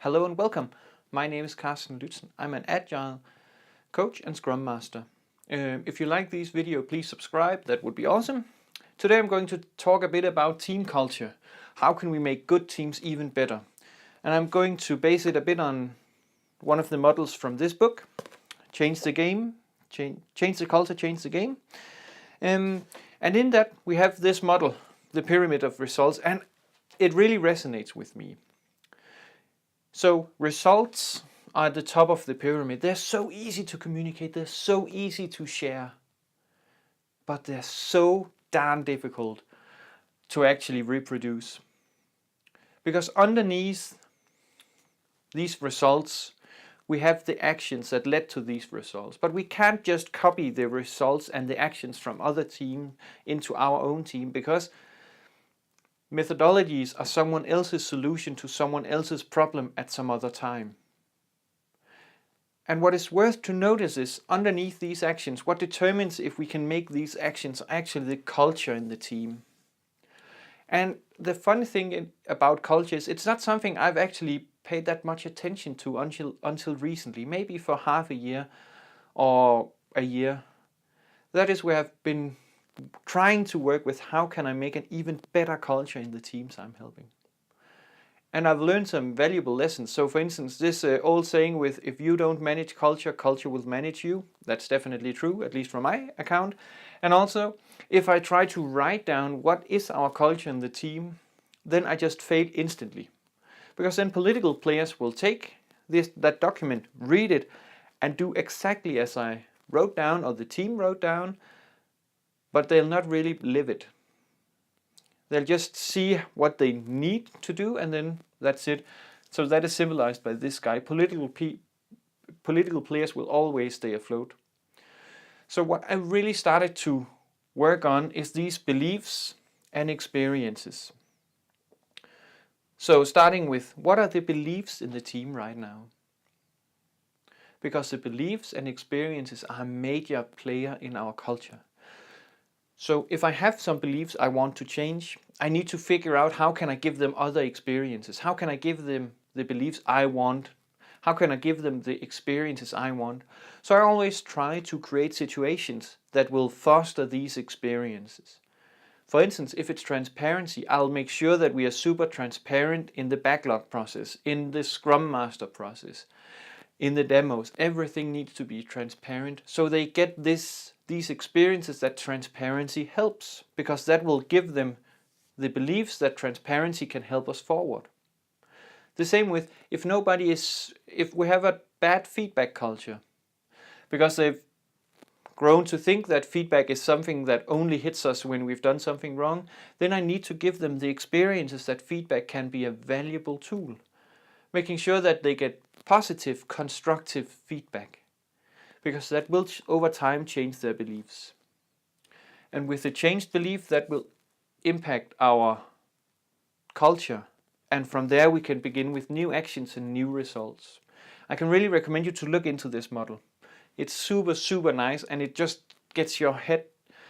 Hello and welcome. My name is Carsten Lützen. I'm an Agile coach and Scrum Master. If you like these videos, please subscribe. That would be awesome. Today I'm going to talk a bit about team culture. How can we make good teams even better? And I'm going to base it a bit on one of the models from this book, Change the Game, Change the Culture, Change the Game. And in that we have this model, the pyramid of results, and it really resonates with me. So results are at the top of the pyramid. They're so easy to communicate, they're so easy to share, but they're so darn difficult to actually reproduce. Because underneath these results, we have the actions that led to these results. But we can't just copy the results and the actions from other teams into our own team, because methodologies are someone else's solution to someone else's problem at some other time. And what is worth to notice is, underneath these actions, what determines if we can make these actions actually the culture in the team. And the funny thing about culture is, it's not something I've actually paid that much attention to until recently, maybe for half a year or a year. That is where I've been trying to work with how can I make an even better culture in the teams I'm helping. And I've learned some valuable lessons. So for instance, this old saying with, if you don't manage culture, culture will manage you. That's definitely true, at least from my account. And also, if I try to write down what is our culture in the team, then I just fail instantly. Because then political players will take that document, read it, and do exactly as I wrote down or the team wrote down, but they'll not really live it. They'll just see what they need to do, and then that's it. So that is symbolized by this guy. Political players will always stay afloat. So what I really started to work on is these beliefs and experiences. So starting with, what are the beliefs in the team right now? Because the beliefs and experiences are a major player in our culture. So if I have some beliefs I want to change, I need to figure out how can I give them other experiences? How can I give them the beliefs I want? How can I give them the experiences I want? So I always try to create situations that will foster these experiences. For instance, if it's transparency, I'll make sure that we are super transparent in the backlog process, in the Scrum Master process, in the demos. Everything needs to be transparent, so they get these experiences that transparency helps, because that will give them the beliefs that transparency can help us forward. The same with if we have a bad feedback culture, because they've grown to think that feedback is something that only hits us when we've done something wrong, then I need to give them the experiences that feedback can be a valuable tool, making sure that they get positive, constructive feedback, because that will over time change their beliefs. And with the changed belief, that will impact our culture, and from there we can begin with new actions and new results. I can really recommend you to look into this model. It's super nice, and it just gets your head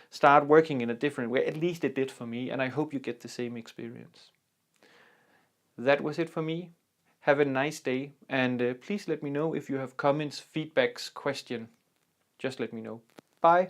start working in a different way. At least it did for me, and I hope you get the same experience. That was it for me. Have a nice day, and please let me know if you have comments, feedbacks, questions. Just let me know. Bye.